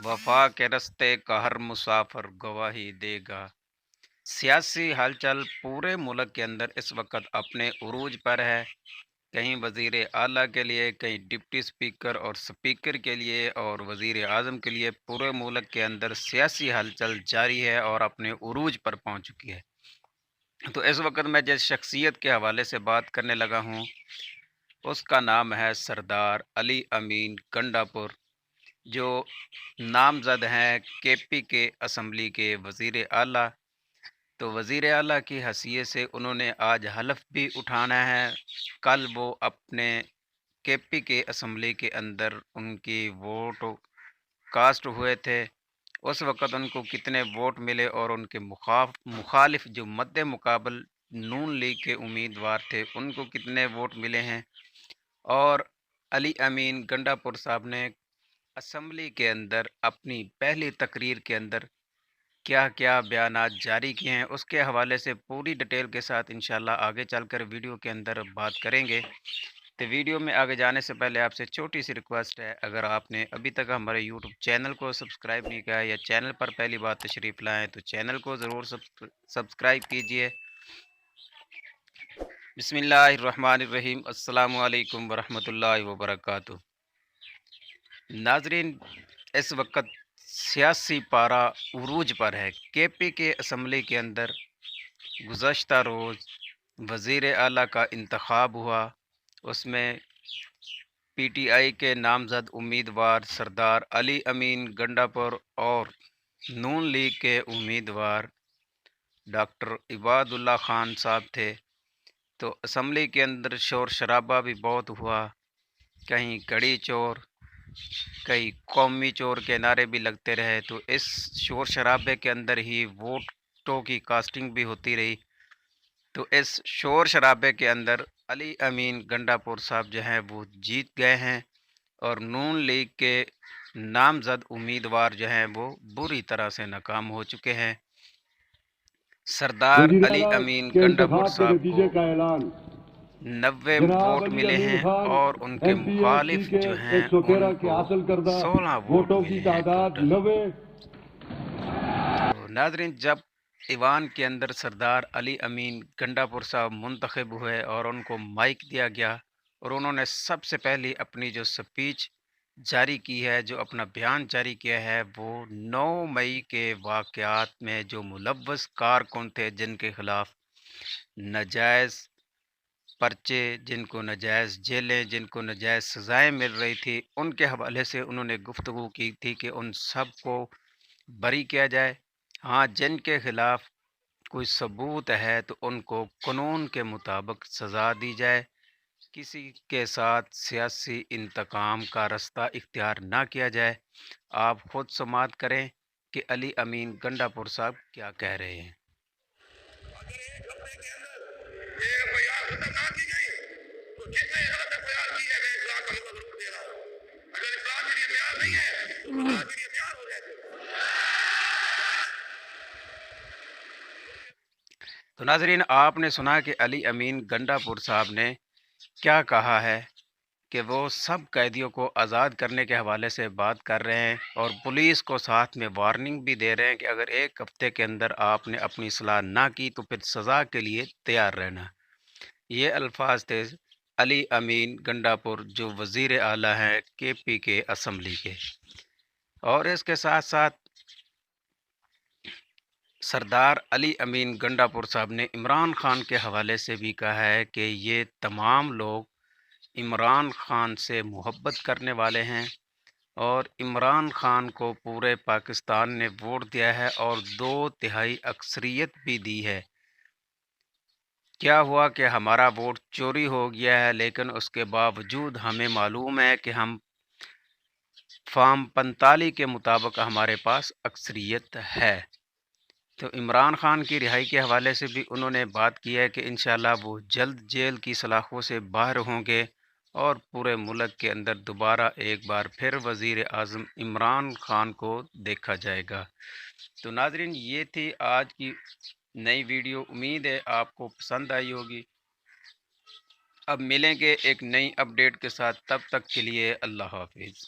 वफा के रस्ते का हर मुसाफिर गवाही देगा। सियासी हलचल पूरे मुल्क के अंदर इस वक्त अपने उरूज पर है। कहीं वज़ीर आला के लिए, कहीं डिप्टी स्पीकर और स्पीकर के लिए और वज़ीर आज़म के लिए पूरे मुल्क के अंदर सियासी हलचल जारी है और अपने उरूज पर पहुंच चुकी है। तो इस वक्त मैं जिस शख्सियत के हवाले से बात करने लगा हूं, उसका नाम है सरदार अली अमीन गंडापुर, जो नामज़द हैं केपी के असम्बली के वज़ीर आला। तो वज़ीर आला की हैसियत से उन्होंने आज हलफ भी उठाना है। कल वो अपने केपी के असम्बली के अंदर उनकी वोट कास्ट हुए थे। उस वक़्त उनको कितने वोट मिले और उनके मुखालिफ जो मद्दे मुकाबल नून लीग के उम्मीदवार थे उनको कितने वोट मिले हैं। और अली अमीन गंडापुर साहब ने असम्बली के अंदर अपनी पहली तकरीर के अंदर क्या क्या बयानात जारी किए हैं, उसके हवाले से पूरी डिटेल के साथ इंशाल्लाह आगे चलकर वीडियो के अंदर बात करेंगे। तो वीडियो में आगे जाने से पहले आपसे छोटी सी रिक्वेस्ट है, अगर आपने अभी तक हमारे यूट्यूब चैनल को सब्सक्राइब नहीं किया है या चैनल पर पहली बार तशरीफ़ लाएँ तो चैनल को ज़रूर सब्सक्राइब कीजिए। बिस्मिल्लाहिर्रहमानिर्रहीम। अस्सलामु अलैकुम वरहमतुल्लाहि वबरकातुहू। नाजरीन, इस वक्त सियासी पारा उरूज पर है। केपी के असम्बली के अंदर गुज़श्ता रोज़ वज़ीर आला का इंतखाब हुआ। उसमें पीटीआई के नामज़द उम्मीदवार सरदार अली अमीन गंडापुर और नून लीग के उम्मीदवार डॉक्टर इबादुल्ला खान साहब थे। तो असम्बली के अंदर शोर शराबा भी बहुत हुआ। कहीं कड़ी चोर, कई कौमी चोर के नारे भी लगते रहे। तो इस शोर शराबे के अंदर ही वोटों की कास्टिंग भी होती रही। तो इस शोर शराबे के अंदर अली अमीन गंडापुर साहब जो हैं वो जीत गए हैं और नून लीग के नामज़द उम्मीदवार जो हैं वो बुरी तरह से नाकाम हो चुके हैं। सरदार वज़ीर अली आला अमीन के गंडापुर इंतखाब के साहब को नतीजे का ऐलान। 90 जनाब वोट अली मिले अमीन हैं खान और उनके MPAP मुखालिफ के जो हैं 113 के उनको हासिल करदा 16 वोट वोटों की मिले हैं तादाद टोटल। 90। तो नाजरीन, जब ईवान के अंदर सरदार अली अमीन गंडापुर साहब मुंतखब हुए और उनको माइक दिया गया और उन्होंने सबसे पहले अपनी जो स्पीच जारी की है, जो अपना बयान जारी किया है, वो 9 मई के वाक़यात में जो मुलव्वस कारकुन थे, जिनके खिलाफ नाजायज़ पर्चे, जिनको नाजायज़ जेलें, जिनको नाजायज़ सज़ाएँ मिल रही थी, उनके हवाले से उन्होंने गुफ्तगू की थी कि उन सब को बरी किया जाए। हाँ, जिनके खिलाफ कोई सबूत है तो उनको कानून के मुताबिक सज़ा दी जाए। किसी के साथ सियासी इंतकाम का रास्ता इख्तियार ना किया जाए। आप खुद समाअत करें कि अली अमीन गंडापुर साहब क्या कह रहे हैं। अगर एक हफ्ते के अंदर ये एफआईआर खत्म ना की गई तो जितने गलत एफआईआर की है मैं इस्लाह का जरूर दे रहा हूँ। अगर इस्लाह के लिए तैयार नहीं है तो इस्लाह के लिए तैयार हो जाए। तो नाजरीन, आपने सुना कि अली अमीन गंडापुर साहब ने क्या कहा है कि वो सब कैदियों को आज़ाद करने के हवाले से बात कर रहे हैं और पुलिस को साथ में वार्निंग भी दे रहे हैं कि अगर एक हफ्ते के अंदर आपने अपनी सलाह ना की तो फिर सज़ा के लिए तैयार रहना। ये अल्फाज थे अली अमीन गंडापुर, जो वज़ीर आला हैं केपी के असम्बली के। और इसके साथ साथ सरदार अली अमीन गंडापुर साहब ने इमरान खान के हवाले से भी कहा है कि ये तमाम लोग इमरान खान से मोहब्बत करने वाले हैं और इमरान खान को पूरे पाकिस्तान ने वोट दिया है और 2/3 अक्सरियत भी दी है। क्या हुआ कि हमारा वोट चोरी हो गया है, लेकिन उसके बावजूद हमें मालूम है कि हम फॉर्म 45 के मुताबिक हमारे पास अक्सरियत है। तो इमरान खान की रिहाई के हवाले से भी उन्होंने बात की है कि इंशाल्लाह वो जल्द जेल की सलाखों से बाहर होंगे और पूरे मुल्क के अंदर दोबारा एक बार फिर वज़ीर आज़म इमरान खान को देखा जाएगा। तो नाजरीन, ये थी आज की नई वीडियो। उम्मीद है आपको पसंद आई होगी। अब मिलेंगे एक नई अपडेट के साथ, तब तक के लिए अल्लाह हाफिज़।